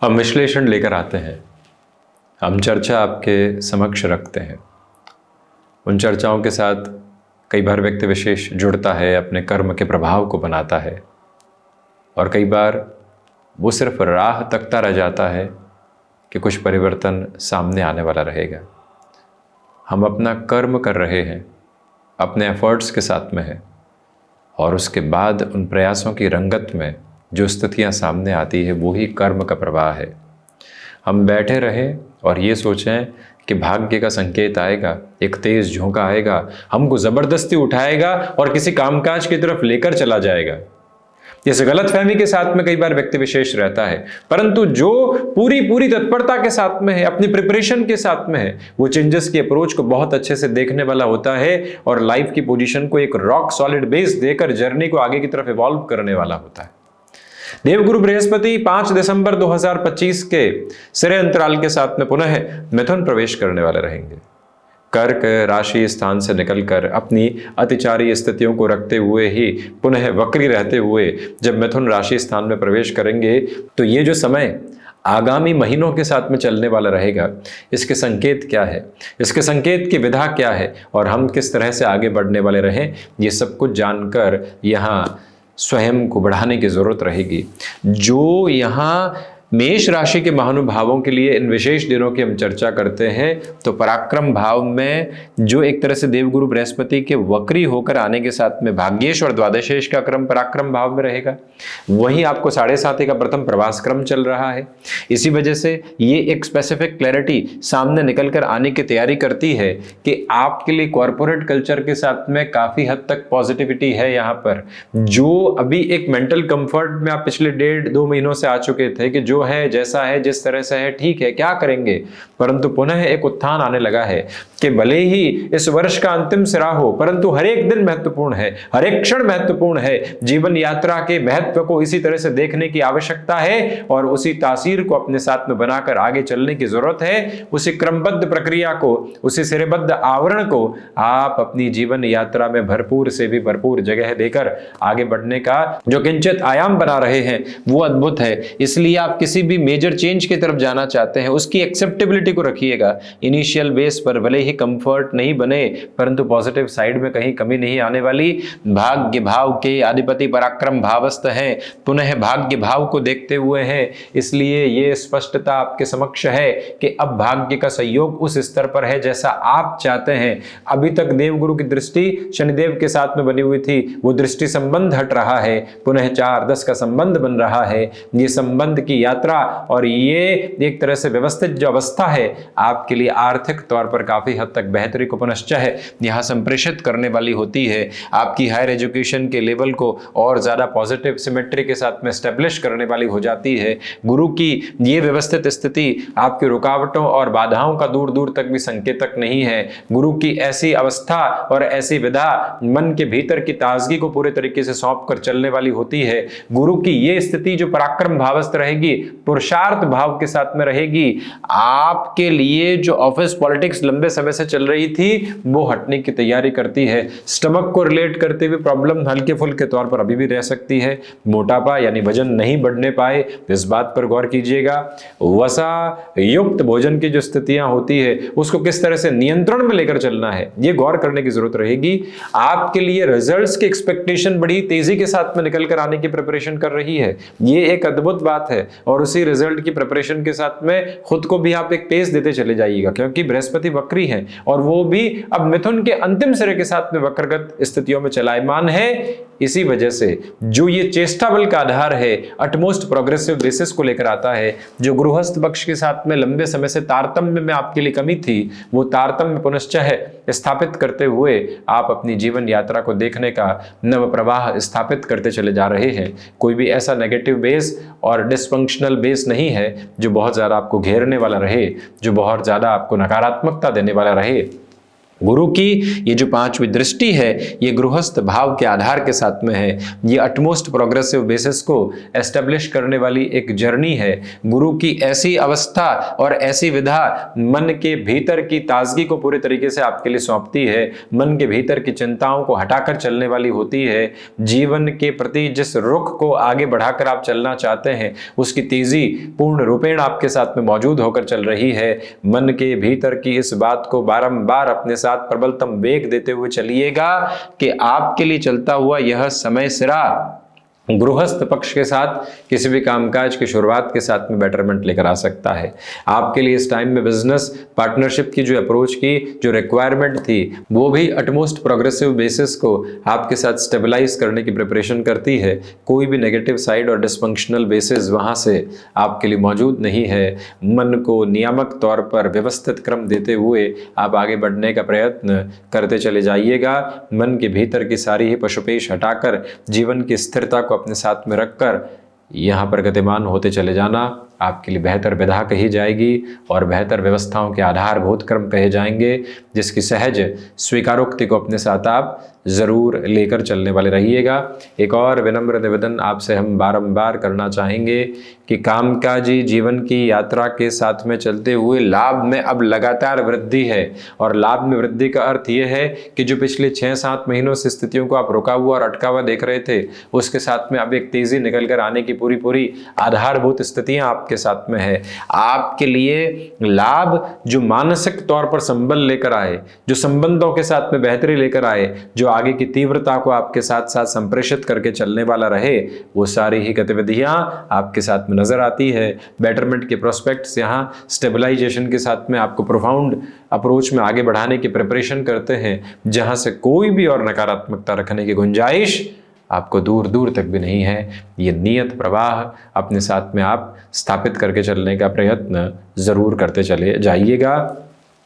हम विश्लेषण लेकर आते हैं, हम चर्चा आपके समक्ष रखते हैं। उन चर्चाओं के साथ कई बार व्यक्ति विशेष जुड़ता है, अपने कर्म के प्रभाव को बनाता है, और कई बार वो सिर्फ राह तकता रह जाता है कि कुछ परिवर्तन सामने आने वाला रहेगा। हम अपना कर्म कर रहे हैं, अपने एफर्ट्स के साथ में है, और उसके बाद उन प्रयासों की रंगत में जो स्थितियां सामने आती है वो ही कर्म का प्रवाह है। हम बैठे रहें और ये सोचें कि भाग्य का संकेत आएगा, एक तेज झोंका आएगा, हमको ज़बरदस्ती उठाएगा और किसी कामकाज की तरफ लेकर चला जाएगा। इस गलतफहमी के साथ में कई बार व्यक्ति विशेष रहता है, परंतु जो पूरी तत्परता के साथ में है, अपनी प्रिपरेशन के साथ में है, वो चेंजेस की अप्रोच को बहुत अच्छे से देखने वाला होता है और लाइफ की पोजीशन को एक रॉक सॉलिड बेस देकर जर्नी को आगे की तरफ इवॉल्व करने वाला होता है। देवगुरु बृहस्पति 5 दिसंबर 2025 के सिरे अंतराल के साथ में पुनः मिथुन प्रवेश करने वाले रहेंगे। कर्क राशि स्थान से निकलकर अपनी अतिचारी स्थितियों को रखते हुए ही पुनः वक्री रहते हुए जब मिथुन राशि स्थान में प्रवेश करेंगे, तो ये जो समय आगामी महीनों के साथ में चलने वाला रहेगा, इसके संकेत क्या है, इसके संकेत की विधा क्या है और हम किस तरह से आगे बढ़ने वाले रहें, ये सब कुछ जानकर यहाँ स्वयं को बढ़ाने की जरूरत रहेगी। जो यहाँ मेष राशि के महानुभावों के लिए इन विशेष दिनों की हम चर्चा करते हैं, तो पराक्रम भाव में जो एक तरह से देवगुरु बृहस्पति के वक्री होकर आने के साथ में भाग्येश और द्वादशेश का क्रम पराक्रम भाव में रहेगा। वहीं आपको 7.5 का प्रथम प्रवास क्रम चल रहा है। इसी वजह से ये एक स्पेसिफिक क्लैरिटी सामने निकल कर आने की तैयारी करती है कि आपके लिए कॉर्पोरेट कल्चर के साथ में काफी हद तक पॉजिटिविटी है। यहाँ पर जो अभी एक मेंटल कंफर्ट में आप पिछले 1.5-2 महीनों से आ चुके थे कि जो है जैसा है जिस तरह से है ठीक है, क्या करेंगे, परंतु पुनः एक उत्थान आने लगा है कि भले ही इस वर्ष का अंतिम सिरा हो, परंतु हर एक दिन महत्वपूर्ण है, हर एक क्षण महत्वपूर्ण है। जीवन यात्रा के महत्व को इसी तरह से देखने की आवश्यकता है और उसी तासीर को अपने साथ में बनाकर आगे चलने की जरूरत है। उसी क्रमबद्ध प्रक्रिया को, उसी सिरेबद्ध आवरण को आप अपनी जीवन यात्रा में भरपूर से भी भरपूर जगह देकर आगे बढ़ने का जो किंचित आयाम बना रहे हैं वो अद्भुत है। इसलिए आप किसी भी मेजर चेंज की तरफ जाना चाहते हैं, उसकी एक्सेप्टेबिलिटी को रखिएगा। इनिशियल बेस पर भले ही कंफर्ट नहीं बने, परंतु पॉजिटिव साइड में कहीं कमी नहीं आने वाली। भाग्य भाव के अधिपति पराक्रम भावस्थ हैं, पुनः भाग्य भाव को देखते हुए हैं, इसलिए ये स्पष्टता आपके समक्ष है कि अब भाग्य का सहयोग उस स्तर पर है जैसा आप चाहते हैं। अभी तक देवगुरु की दृष्टि शनिदेव के साथ में बनी हुई थी, वो दृष्टि संबंध हट रहा है, पुनः 4-10 का संबंध बन रहा है। ये संबंध की यात्रा और ये एक तरह से व्यवस्थित जो अवस्था है आपके लिए आर्थिक तौर पर काफी हद तक बेहतरी को पुनश्च यहां संप्रेषित करने वाली होती है। आपकी हायर एजुकेशन के लेवल को और ज्यादा पॉजिटिव सिमेट्री के साथ में एस्टेब्लिश करने वाली हो जाती है। गुरु की ये व्यवस्थित स्थिति आपकी रुकावटों और बाधाओं का दूर दूर तक भी संकेतक नहीं है। गुरु की ऐसी अवस्था और ऐसी विधा मन के भीतर की ताजगी को पूरे तरीके से सौंप कर चलने वाली होती है। गुरु की ये स्थिति जो पराक्रम भावस्थ रहेगी, पुरुषार्थ भाव के साथ में रहेगी। आपके लिए जो ऑफिस पॉलिटिक्स लंबे समय से चल रही थी वो हटने की तैयारी करती है। स्टमक को रिलेट करते हुए प्रॉब्लम हल्के फुल्के तौर पर अभी भी रह सकती है। मोटापा यानी वजन नहीं बढ़ने पाए, इस बात पर गौर कीजिएगा। वसा युक्त भोजन की जो स्थितियां होती है उसको किस तरह से नियंत्रण में लेकर चलना है, ये गौर करने की जरूरत रहेगी। आपके लिए रिजल्ट्स की एक्सपेक्टेशन बड़ी तेजी के साथ में निकल कर आने की प्रिपरेशन कर रही है, ये एक अद्भुत बात है। और उसी रिजल्ट की प्रिपरेशन के साथ में खुद को भी आप एक पेस देते चले जाइएगा, क्योंकि बृहस्पति वक्री है और वो भी अब मिथुन के अंतिम सिरे के साथ में वक्रगत स्थितियों में चलायमान है। इसी वजह से जो ये चेष्टा बल का आधार है, अटमोस्ट प्रोग्रेसिव बेसिस को लेकर आता है। जो गृहस्थ पक्ष के साथ में लंबे समय से तारतम्य में आपके लिए कमी थी, वो तारतम्य पुनश्च स्थापित करते हुए आप अपनी जीवन यात्रा को देखने का नव प्रवाह स्थापित करते चले जा रहे हैं। कोई भी ऐसा नेगेटिव बेस और डिसफंक्शनल बेस नहीं है जो बहुत ज्यादा आपको घेरने वाला रहे, जो बहुत ज्यादा आपको नकारात्मकता देने वाला रहे। गुरु की ये जो 5वीं दृष्टि है ये गृहस्थ भाव के आधार के साथ में है। ये अटमोस्ट प्रोग्रेसिव बेसिस को एस्टेब्लिश करने वाली एक जर्नी है। गुरु की ऐसी अवस्था और ऐसी विधा मन के भीतर की ताजगी को पूरे तरीके से आपके लिए सौंपती है, मन के भीतर की चिंताओं को हटाकर चलने वाली होती है। जीवन के प्रति जिस रुख को आगे बढ़ाकर आप चलना चाहते हैं उसकी तेजी पूर्ण रूपेण आपके साथ में मौजूद होकर चल रही है। मन के भीतर की इस बात को बारंबार अपने साथ प्रबलतम वेग देते हुए चलिएगा कि आपके लिए चलता हुआ यह समय सिरा गृहस्थ पक्ष के साथ किसी भी कामकाज की शुरुआत के साथ में बेटरमेंट लेकर आ सकता है। आपके लिए इस टाइम में बिजनेस पार्टनरशिप की जो अप्रोच की जो रिक्वायरमेंट थी वो भी अटमोस्ट प्रोग्रेसिव बेसिस को आपके साथ स्टेबलाइज करने की प्रिपरेशन करती है। कोई भी नेगेटिव साइड और डिस्फंक्शनल बेसिस वहाँ से आपके लिए मौजूद नहीं है। मन को नियामक तौर पर व्यवस्थित क्रम देते हुए आप आगे बढ़ने का प्रयत्न करते चले जाइएगा। मन के भीतर की सारी ही पशुपेश हटाकर जीवन की स्थिरता को अपने साथ में रखकर यहाँ पर गतिमान होते चले जाना आपके लिए बेहतर विधा कही जाएगी और बेहतर व्यवस्थाओं के आधारभूत क्रम कहे जाएंगे, जिसकी सहज स्वीकारोक्ति को अपने साथ आप ज़रूर लेकर चलने वाले रहिएगा। एक और विनम्र निवेदन आपसे हम बारंबार करना चाहेंगे कि कामकाजी जीवन की यात्रा के साथ में चलते हुए लाभ में अब लगातार वृद्धि है। और लाभ में वृद्धि का अर्थ ये है कि जो पिछले 6-7 महीनों से स्थितियों को आप रुका हुआ और अटका हुआ देख रहे थे उसके साथ में अब एक तेज़ी निकल कर आने की पूरी आधारभूत स्थितियाँ आपके साथ में है। आपके लिए लाभ जो मानसिक तौर पर संबल लेकर आए, जो संबंधों के साथ में बेहतरी लेकर आए, जो आगे की तीव्रता को आपके साथ साथ संप्रेषित करके चलने वाला रहे, वो सारी ही गतिविधियां आपके साथ में नजर आती है। बेटरमेंट के प्रोस्पेक्ट्स यहाँ स्टेबलाइजेशन के साथ में आपको प्रोफाउंड अप्रोच में आगे बढ़ाने की प्रिपरेशन करते हैं, जहां से कोई भी और नकारात्मकता रखने की गुंजाइश आपको दूर दूर तक भी नहीं है। ये नियत प्रवाह अपने साथ में आप स्थापित करके चलने का प्रयत्न जरूर करते चले जाइएगा।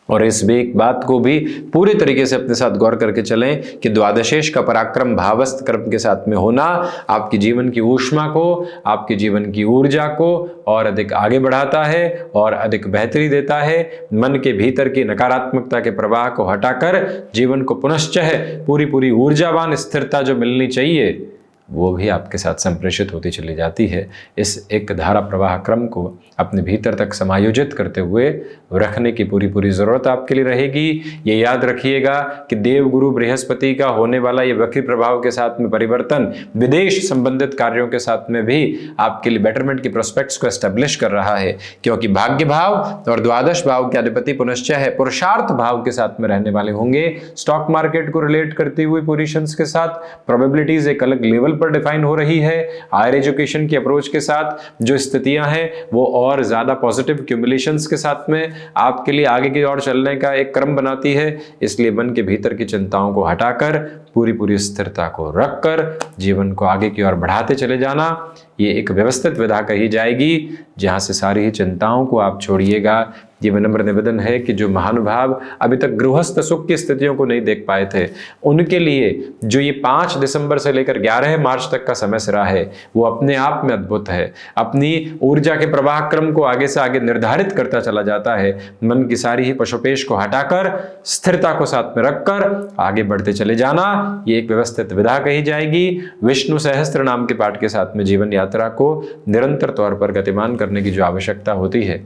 और इस एक बात को भी पूरे तरीके से अपने साथ गौर करके चलें कि द्वादशेश का पराक्रम भावस्थ क्रम के साथ में होना आपकी जीवन की ऊष्मा को, आपके जीवन की ऊर्जा को और अधिक आगे बढ़ाता है और अधिक बेहतरी देता है। मन के भीतर की नकारात्मकता के प्रवाह को हटाकर जीवन को पुनश्चः पूरी ऊर्जावान स्थिरता जो मिलनी चाहिए वो भी आपके साथ संप्रेषित होती चली जाती है। इस एक धारा प्रवाह क्रम को अपने भीतर तक समायोजित करते हुए रखने की पूरी ज़रूरत आपके लिए रहेगी। ये याद रखिएगा कि देवगुरु बृहस्पति का होने वाला ये वक्री प्रभाव के साथ में परिवर्तन विदेश संबंधित कार्यों के साथ में भी आपके लिए बेटरमेंट की प्रोस्पेक्ट्स को एस्टेब्लिश कर रहा है, क्योंकि भाग्य भाव और द्वादश भाव के अधिपति पुनश्च है पुरुषार्थ भाव के साथ में रहने वाले होंगे। स्टॉक मार्केट को रिलेट करती हुई पोजीशंस के साथ प्रोबेबिलिटीज एक अलग लेवल पर डिफाइन हो रही है। हायर एजुकेशन की अप्रोच के साथ जो स्थितियां हैं वो और ज्यादा पॉजिटिव क्यूमुलेशंस के साथ में आपके लिए आगे की ओर चलने का एक क्रम बनाती है। इसलिए मन के भीतर की चिंताओं को हटाकर पूरी स्थिरता को रखकर जीवन को आगे की ओर बढ़ाते चले जाना, ये एक व्यवस्थित विधा कही जाएगी, जहां से सारी ही चिंताओं को आप छोड़िएगा। ये विनम्र निवेदन है कि जो महानुभाव अभी तक गृहस्थ सुख की स्थितियों को नहीं देख पाए थे, उनके लिए जो ये 5 दिसंबर से लेकर 11 मार्च तक का समय सिरा है वो अपने आप में अद्भुत है। अपनी ऊर्जा के प्रवाह क्रम को आगे से आगे निर्धारित करता चला जाता है। मन की सारी ही पशुपेश को हटाकर स्थिरता को साथ में रखकर आगे बढ़ते चले जाना, ये एक व्यवस्थित विधा कही जाएगी। विष्णु सहस्त्र नाम के पाठ के साथ में जीवन यात्रा को निरंतर तौर पर गतिमान करने की जो आवश्यकता होती है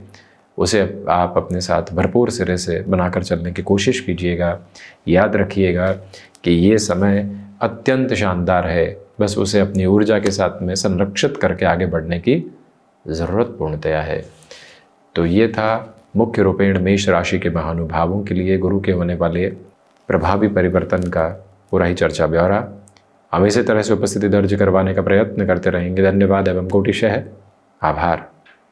उसे आप अपने साथ भरपूर सिरे से बनाकर चलने की कोशिश कीजिएगा। याद रखिएगा कि ये समय अत्यंत शानदार है, बस उसे अपनी ऊर्जा के साथ में संरक्षित करके आगे बढ़ने की ज़रूरत पूर्णतया है। तो ये था मुख्य रूपेण मेष राशि के महानुभावों के लिए गुरु के होने वाले प्रभावी परिवर्तन का पूरा ही चर्चा ब्यौरा। हम इसी तरह से उपस्थिति दर्ज करवाने का प्रयत्न करते रहेंगे। धन्यवाद एवं कोटिशः आभार।